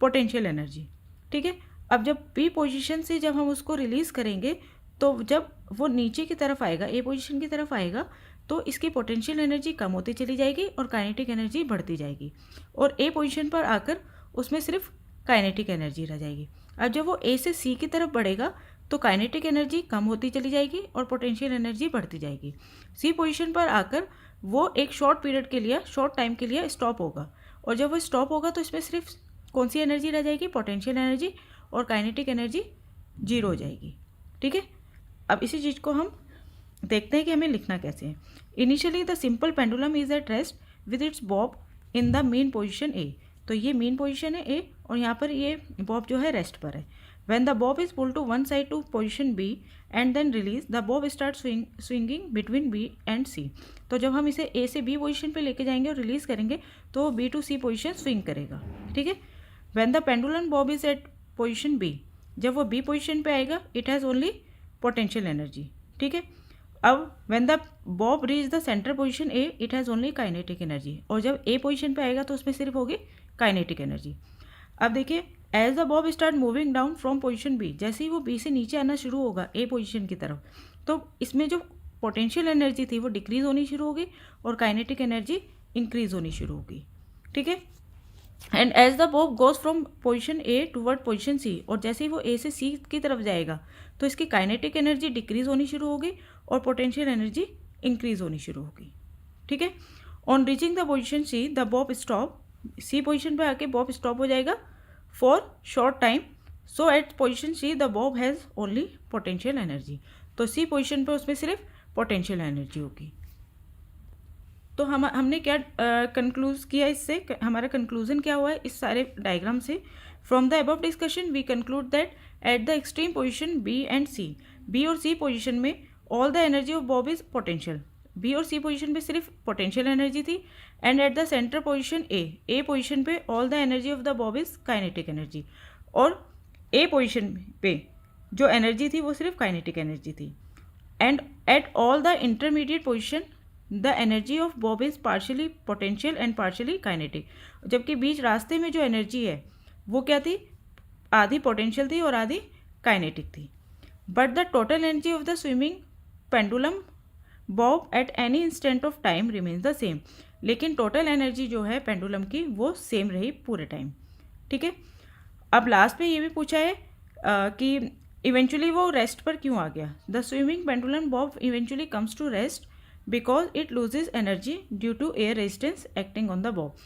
[SPEAKER 1] पोटेंशियल एनर्जी। ठीक है, अब जब बी पोजीशन से जब हम उसको रिलीज़ करेंगे तो जब वो नीचे की तरफ आएगा, ए पोजीशन की तरफ आएगा, तो इसकी पोटेंशियल एनर्जी कम होती चली जाएगी और काइनेटिक एनर्जी बढ़ती जाएगी, और ए पोजीशन पर आकर उसमें सिर्फ काइनेटिक एनर्जी रह जाएगी। अब जब वो ए से सी की तरफ बढ़ेगा तो काइनेटिक एनर्जी कम होती चली जाएगी और पोटेंशियल एनर्जी बढ़ती जाएगी। सी पोजीशन पर आकर वो एक शॉर्ट पीरियड के लिए, शॉर्ट टाइम के लिए स्टॉप होगा, और जब वो स्टॉप होगा तो इसमें सिर्फ कौन सी एनर्जी रह जाएगी, पोटेंशियल एनर्जी, और काइनेटिक एनर्जी जीरो हो जाएगी। ठीक है, अब इसी चीज़ को हम देखते हैं कि हमें लिखना कैसे है। Initially the simple pendulum is at rest with its Bob in the main position ए। तो ये मेन पोजिशन है ए, और यहाँ पर ये बॉब जो है रेस्ट पर है। When the bob is pulled to one side to position B and then release, the bob starts swinging between B and C. तो जब हम इसे A से B पोजीशन पे लेके जाएंगे और रिलीज करेंगे तो वो B to C position swing करेगा। ठीक है, when the pendulum bob is at position B, जब वो B पोजीशन पे आएगा it has only potential energy। ठीक है, अब when the bob reach the center position A, it has only kinetic energy, और जब A पोजीशन पे आएगा तो उसमें सिर्फ होगी काइनेटिक एनर्जी। अब देखिए, as the bob start moving down from position B, जैसे ही वो बी से नीचे आना शुरू होगा ए पोजीशन की तरफ, तो इसमें जो पोटेंशियल एनर्जी थी वो डिक्रीज होनी शुरू होगी और काइनेटिक एनर्जी इंक्रीज होनी शुरू होगी। ठीक है, and as the bob goes from position a toward position c, और जैसे ही वो ए से सी की तरफ जाएगा तो इसकी काइनेटिक एनर्जी डिक्रीज होनी शुरू होगी और पोटेंशियल एनर्जी इंक्रीज होनी शुरू होगी। ठीक है, on reaching the position C the bob stop, C position पे आके बॉब स्टॉप हो जाएगा for short time, so at position C the bob has only potential energy. तो सी पोजीशन पे उसमें सिर्फ पोटेंशियल एनर्जी होगी। तो हमने क्या कंक्लूज किया इससे, हमारा कंक्लूजन क्या हुआ है इस सारे डायग्राम से? From the above discussion we conclude that at the extreme position b and c, b और सी पोजिशन में all the energy of bob is potential, b और सी पोजिशन पे सिर्फ पोटेंशियल एनर्जी थी, and at the centre position a position पे all the energy of the bob is kinetic energy, और a position पे जो energy थी वो सिर्फ काइनेटिक एनर्जी थी, and at all the intermediate position the energy of bob is partially potential and partially kinetic, जबकि बीच रास्ते में जो एनर्जी है वो क्या थी, आधी पोटेंशियल थी और आधी काइनेटिक थी। But the total energy of the swimming pendulum Bob at any instant of time remains the same, लेकिन टोटल एनर्जी जो है पेंडुलम की वो सेम रही पूरे टाइम। ठीक है, अब लास्ट में ये भी पूछा है कि इवेंचुअली वो रेस्ट पर क्यों आ गया। The swimming pendulum bob eventually comes to rest because it loses energy due to air resistance acting on the bob.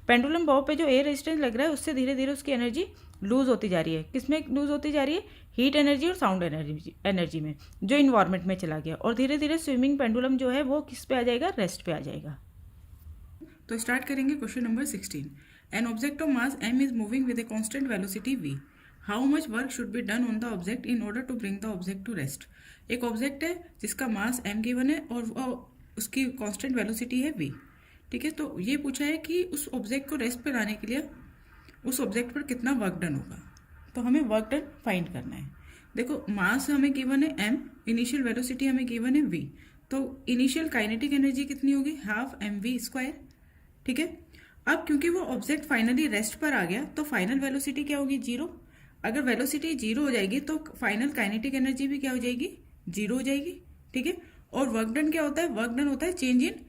[SPEAKER 1] Pendulum bob पे जो एयर रेजिस्टेंस लग रहा है उससे धीरे धीरे उसकी एनर्जी लूज होती जा रही है। किसमें लूज होती जा रही है? हीट एनर्जी और साउंड एनर्जी में, जो इन्वायरमेंट में चला गया, और धीरे धीरे स्विमिंग पेंडुलम जो है वो किस पे आ जाएगा? रेस्ट पे आ जाएगा। तो स्टार्ट करेंगे question number 16। An object of mass m is moving with a constant velocity v, how much work should be done on the object in order to bring the object to rest. एक object है जिसका मास m given है और उसकी constant velocity है v। ठीक है, तो ये पूछा है कि उस ऑब्जेक्ट को रेस्ट पे लाने के लिए उस ऑब्जेक्ट पर कितना वर्क डन होगा। तो हमें वर्क डन फाइंड करना है। देखो, मास हमें गिवन है m, इनिशियल वेलोसिटी हमें गिवन है v, तो इनिशियल काइनेटिक एनर्जी कितनी होगी? Half mv²। ठीक है, अब क्योंकि वो ऑब्जेक्ट फाइनली रेस्ट पर आ गया तो फाइनल वेलोसिटी क्या होगी? 0। अगर वेलोसिटी 0 हो जाएगी तो फाइनल काइनेटिक एनर्जी भी क्या हो जाएगी? 0 हो जाएगी। ठीक है, और वर्क डन क्या होता है? वर्क डन होता है चेंज इन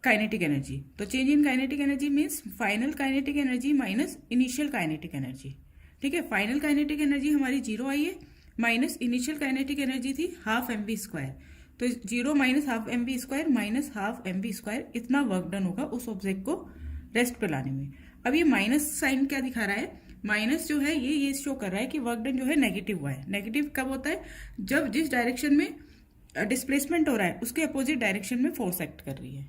[SPEAKER 1] काइनेटिक एनर्जी। तो change in kinetic energy means final kinetic energy minus initial kinetic energy. ठीक है, फाइनल काइनेटिक एनर्जी हमारी 0 आई है, माइनस इनिशियल काइनेटिक एनर्जी थी हाफ mv², तो 0 minus half mv² minus half mv², इतना work done होगा उस ऑब्जेक्ट को रेस्ट पे लाने में। अब ये माइनस साइन क्या दिखा रहा है? माइनस जो है ये शो कर रहा है कि वर्क डन जो है नेगेटिव हुआ है। नेगेटिव कब होता है? जब जिस डायरेक्शन में डिस्प्लेसमेंट हो रहा है उसके अपोजिट डायरेक्शन में फोर्स एक्ट कर रही है।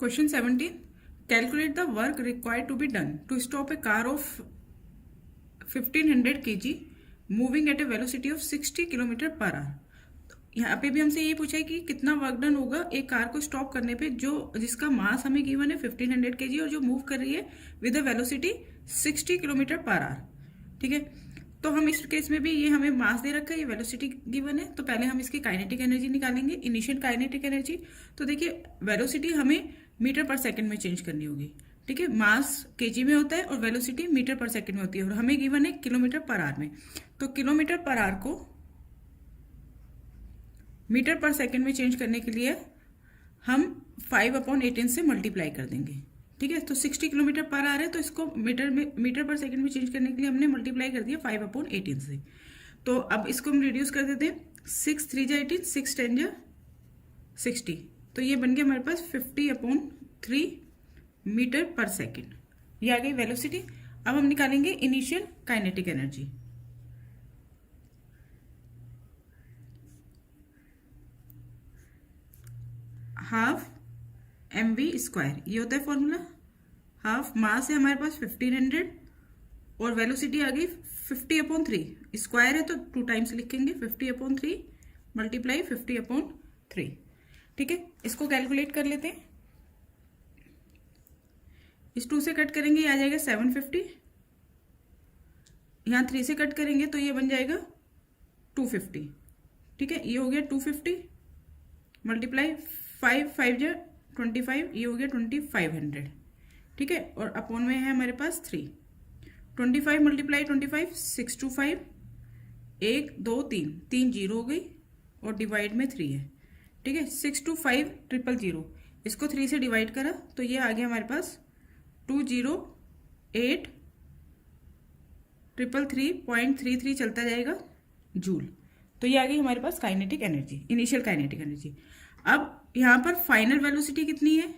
[SPEAKER 1] Question 17, calculate the work required to be done to stop a car of 1500 kg moving at a velocity of 60 kilometre per hour. यहाँ पे भी हमसे ये पूछा है कि कितना वर्क डन होगा एक कार को स्टॉप करने पे जिसका मास हमें गिवन है 1500 kg और जो मूव कर रही है with a velocity 60 kilometre per our. ठीक है, तो हम इस केस में भी ये हमें मास दे रखा है, ये वेलोसिटी गिवन है, तो पहले हम इसकी काइनेटिक एनर्जी निकालेंगे, इनिशियल काइनेटिक एनर्जी। तो देखिए, वेलोसिटी हमें मीटर पर सेकंड में चेंज करनी होगी। ठीक है, मास केजी में होता है और वेलोसिटी मीटर पर सेकंड में होती है, और हमें गिवन है किलोमीटर पर आवर में। तो किलोमीटर पर आवर को मीटर पर सेकंड में चेंज करने के लिए हम 5/18 से मल्टीप्लाई कर देंगे। ठीक है, तो 60 किलोमीटर पर आवर है, तो इसको मीटर पर सेकंड में चेंज करने के लिए हमने मल्टीप्लाई कर दिया 5/18 से। तो अब इसको हम रिड्यूस कर देते हैं, 6 3 जा 18, 6 10 जा 60, तो ये बन गया हमारे पास 50/3 मीटर पर सेकेंड। ये आ गई वेलोसिटी। अब हम निकालेंगे initial kinetic energy. Half mv², ये होता है फॉर्मूला। हाफ मास है हमारे पास 1500 और वेलोसिटी आ गई 50/3, स्क्वायर है तो 2 टाइम्स लिखेंगे, 50/3 मल्टीप्लाई 50/3। ठीक है, इसको कैलकुलेट कर लेते हैं। इस 2 से कट करेंगे, ये आ जाएगा 750। यहाँ 3 से कट करेंगे तो ये बन जाएगा 250। ठीक है, ये हो गया 250 मल्टीप्लाई 5 5 जा 25, ये हो गया 2500। ठीक है, और अपॉन में है हमारे पास 3, 25 मल्टीप्लाई 25, 6 2 5, 1 2 3, 3 0 हो गई और डिवाइड में 3 है। ठीक है, 6 2 5 000, इसको 3 से डिवाइड करा तो ये आ गया हमारे पास 208 333.33 चलता जाएगा जूल। तो ये आ गई हमारे पास kinetic energy, initial kinetic energy. अब यहाँ पर फाइनल वेलोसिटी कितनी है?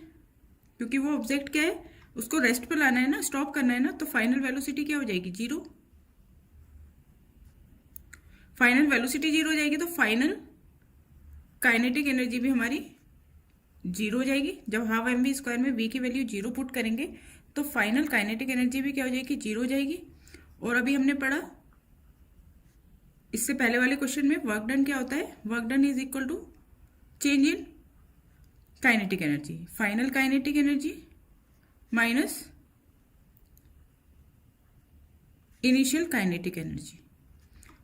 [SPEAKER 1] क्योंकि वो ऑब्जेक्ट क्या है, उसको रेस्ट पर लाना है ना, स्टॉप करना है ना, तो फाइनल वेलोसिटी क्या हो जाएगी? 0। फाइनल वेलोसिटी 0 हो जाएगी तो फाइनल काइनेटिक एनर्जी भी हमारी जीरो हो जाएगी। जब हाफ एम वी स्क्वायर में वी की वैल्यू जीरो पुट करेंगे तो फाइनल काइनेटिक एनर्जी भी क्या हो जाएगी, जीरो हो जाएगी। और अभी हमने पढ़ा इससे पहले वाले क्वेश्चन में वर्क डन क्या होता है, work done is equal to change in kinetic energy, final kinetic energy minus initial kinetic energy.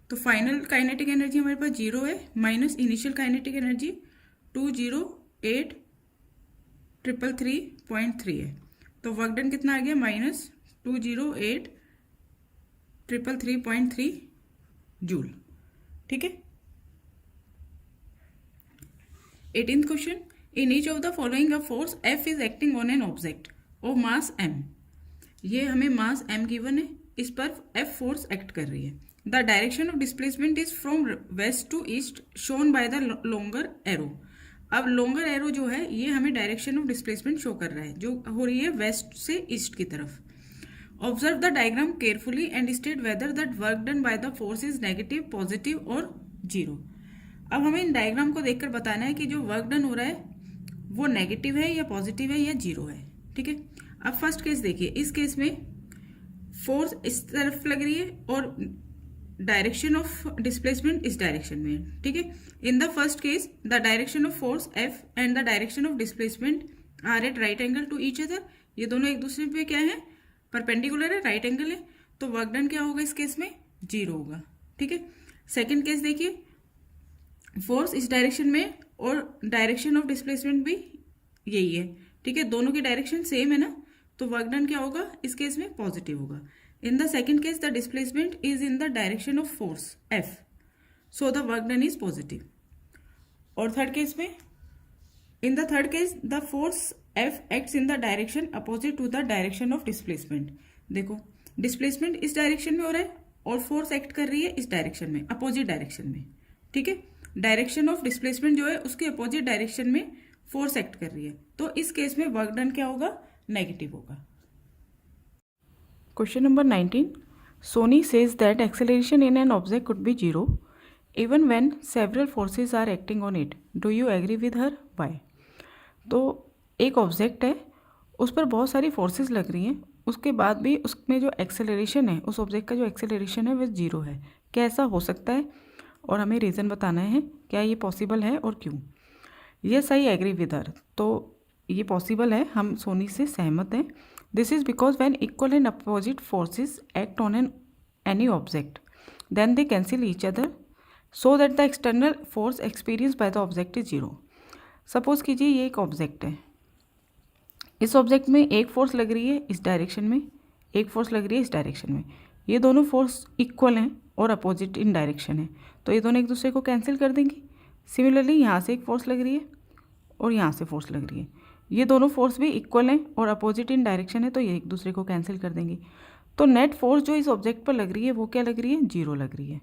[SPEAKER 1] तो फाइनल काइनेटिक एनर्जी हमारे पास जीरो है माइनस इनिशियल काइनेटिक एनर्जी 208,333.3 है। तो वर्क डन कितना आ गया, माइनस 208,333.3 जूल। ठीक है। 18th question, in each of the following a force F is acting on an object of mass m। ये हमें मास m गिवन है, इस पर F फोर्स एक्ट कर रही है। The direction of displacement is from west to east shown by the longer arrow. अब longer arrow जो है ये हमें डायरेक्शन ऑफ डिस्प्लेसमेंट शो कर रहा है, जो हो रही है वेस्ट से ईस्ट की तरफ। Observe the diagram carefully and state whether that work done by the force is negative, positive और जीरो। अब हमें इन डायग्राम को देखकर बताना है कि जो वर्क डन हो रहा है वो नेगेटिव है या पॉजिटिव है या जीरो है। ठीक है। अब फर्स्ट केस देखिए, इस केस में फोर्स इस तरफ लग रही है और डायरेक्शन ऑफ डिस्प्लेसमेंट इस डायरेक्शन में है। ठीक है। In the first case the direction of force F and the direction of displacement are at right angle to each other. ये दोनों एक दूसरे पे क्या है, परपेंडिकुलर है, राइट एंगल है। तो वर्क डन क्या होगा इस केस में, जीरो होगा। ठीक है। सेकेंड केस देखिए, फोर्स इस डायरेक्शन में और डायरेक्शन ऑफ डिस्प्लेसमेंट भी यही है। ठीक है, दोनों की डायरेक्शन सेम है ना, तो वर्क डन क्या होगा इस केस में, पॉजिटिव होगा। In the second case the displacement is in the direction of force F, so the work done is positive. और थर्ड केस में, in the third case the force F acts in the direction opposite to the direction of displacement. देखो displacement इस direction में हो रहा है और force act कर रही है इस डायरेक्शन में, अपोजिट डायरेक्शन में। ठीक है, डायरेक्शन ऑफ डिस्प्लेसमेंट जो है उसके अपोजिट डायरेक्शन में फोर्स एक्ट कर रही है, तो इस केस में वर्क डन क्या होगा, नेगेटिव होगा। Question number 19, Soni says that acceleration in an object could be zero even when several forces are acting on it, do you agree with her, why. तो एक ऑब्जेक्ट है, उस पर बहुत सारी फोर्सेस लग रही हैं, उसके बाद भी उसमें जो एक्सेलरेशन है, उस ऑब्जेक्ट का जो एक्सेलरेशन है वह जीरो है। क्या ऐसा हो सकता है, और हमें रीज़न बताना है क्या ये पॉसिबल है और क्यों। Yes I agree with her, तो ये पॉसिबल है, हम सोनी से सहमत हैं। This is because when equal and opposite forces act on an any object then they cancel each other so that the external force experience by the object is zero. Suppose कीजिए ये एक object है, इस object में एक force लग रही है इस डायरेक्शन में, एक फोर्स लग रही है इस डायरेक्शन में। ये दोनों फोर्स इक्वल हैं और अपोजिट इन डायरेक्शन है, तो ये दोनों एक दूसरे को कैंसिल कर देंगी। सिमिलरली यहाँ से एक फोर्स लग रही है और यहाँ से फोर्स लग रही है, ये दोनों फोर्स भी इक्वल हैं और अपोजिट इन डायरेक्शन है, तो ये एक दूसरे को कैंसिल कर देंगी। तो नेट फोर्स जो इस ऑब्जेक्ट पर लग रही है वो क्या लग रही है, जीरो लग रही है।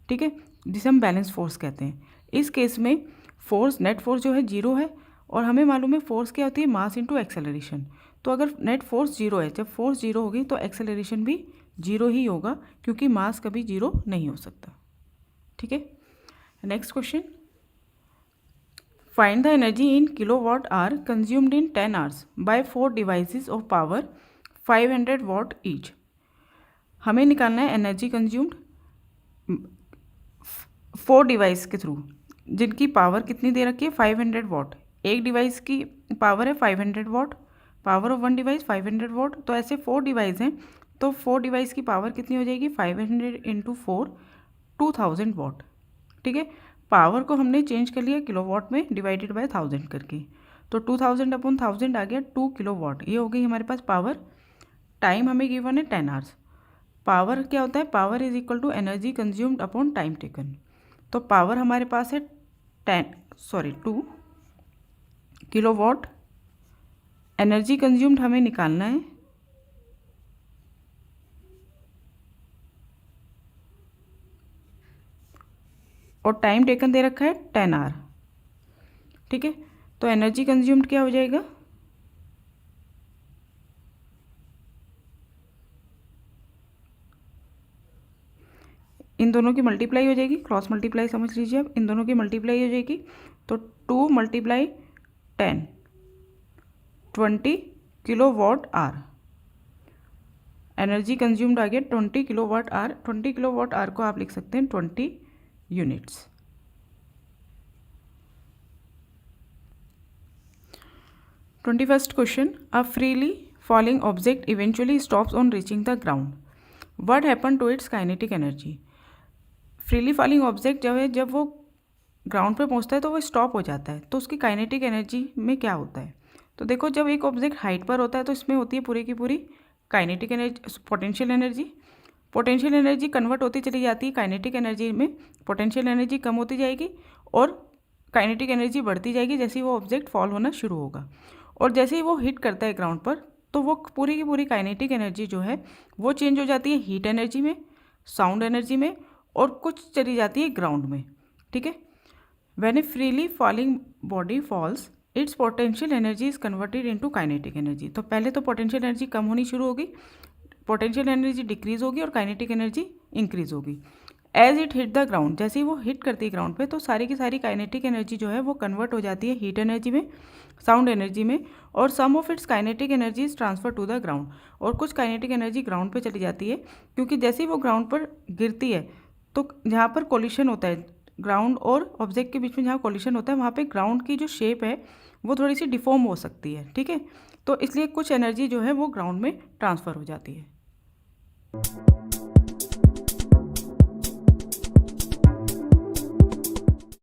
[SPEAKER 1] ठीक है, जिसे हम बैलेंस फोर्स कहते हैं। इस केस में फोर्स, नेट फोर्स जो है जीरो है, और हमें मालूम है फोर्स क्या होती है, मास इंटू एक्सेलरेशन। तो अगर नेट फोर्स जीरो है, जब फोर्स जीरो होगी तो एक्सेलरेशन भी जीरो ही होगा, क्योंकि मास कभी जीरो नहीं हो सकता। ठीक है। Next question, find the energy in kilowatt hour consumed in 10 hours by 4 devices of power 500 watt each. हमें निकालना है एनर्जी कंज्यूम्ड 4 डिवाइस के थ्रू, जिनकी पावर कितनी दे रखी है, 500 वाट। एक डिवाइस की पावर है 500 वाट, पावर ऑफ वन डिवाइस 500 वाट। तो ऐसे 4 डिवाइस हैं, तो 4 डिवाइस की पावर कितनी हो जाएगी, 500 इंटू 4 2000 वाट। ठीक है, पावर को हमने चेंज कर लिया किलोवाट में, डिवाइडेड बाय 1000 करके, तो 2000 अपॉन 1000 आ गया 2 किलोवाट। ये हो गई हमारे पास पावर। टाइम हमें गिवन है 10 आवर्स। पावर क्या होता है, power is equal to energy consumed upon time taken. तो पावर हमारे पास है 2 किलोवाट। एनर्जी कंज्यूम्ड हमें निकालना है, और टाइम टेकन दे रखा है 10 आवर। ठीक है, तो एनर्जी कंज्यूम्ड क्या हो जाएगा, इन दोनों की मल्टीप्लाई हो जाएगी, क्रॉस मल्टीप्लाई समझ लीजिए आप, इन दोनों की मल्टीप्लाई हो जाएगी, तो 2 × 10 20 किलोवाट आवर एनर्जी कंज्यूम्ड आ गया 20 किलोवाट आवर। 20 किलोवाट आवर को आप लिख सकते हैं 20 units. 21st question, a freely falling object eventually stops on reaching the ground, what happen to its kinetic energy. Freely falling object जो है जब वो ग्राउंड पे पहुंचता है तो वो स्टॉप हो जाता है, तो उसकी काइनेटिक एनर्जी में क्या होता है। तो देखो, जब एक ऑब्जेक्ट हाइट पर होता है तो इसमें होती है पूरी की पूरी kinetic energy, potential energy. Potential energy convert होती चली जाती है काइनेटिक एनर्जी में। पोटेंशियल एनर्जी कम होती जाएगी और काइनेटिक एनर्जी बढ़ती जाएगी जैसे ही वो ऑब्जेक्ट फॉल होना शुरू होगा। और जैसे ही वो हिट करता है ग्राउंड पर तो वो पूरी की पूरी काइनेटिक एनर्जी जो है वो चेंज हो जाती है हीट एनर्जी में, साउंड एनर्जी में, और कुछ चली जाती है ग्राउंड में। ठीक है। When A freely falling body false it's potential energy is converted into kinetic energy. तो पहले तो पोटेंशियल एनर्जी कम होनी शुरू होगी, पोटेंशियल एनर्जी डिक्रीज होगी और काइनेटिक एनर्जी इंक्रीज होगी। As it hit the ground, जैसे ही वो हिट करती है ग्राउंड पे तो सारी की सारी काइनेटिक एनर्जी जो है वो कन्वर्ट हो जाती है हीट एनर्जी में, साउंड एनर्जी में, और some of its kinetic energy is transfer to the ground. और कुछ काइनेटिक एनर्जी ग्राउंड पे चली जाती है, क्योंकि जैसे ही वो ग्राउंड पर गिरती है तो जहाँ पर कोलिशन होता है ग्राउंड और ऑब्जेक्ट के बीच में, जहाँ कोलिशन होता है वहाँ पे ग्राउंड की जो शेप है वो थोड़ी सी डिफॉर्म हो सकती है। ठीक है। तो इसलिए कुछ एनर्जी जो है वो ग्राउंड में ट्रांसफ़र हो जाती है।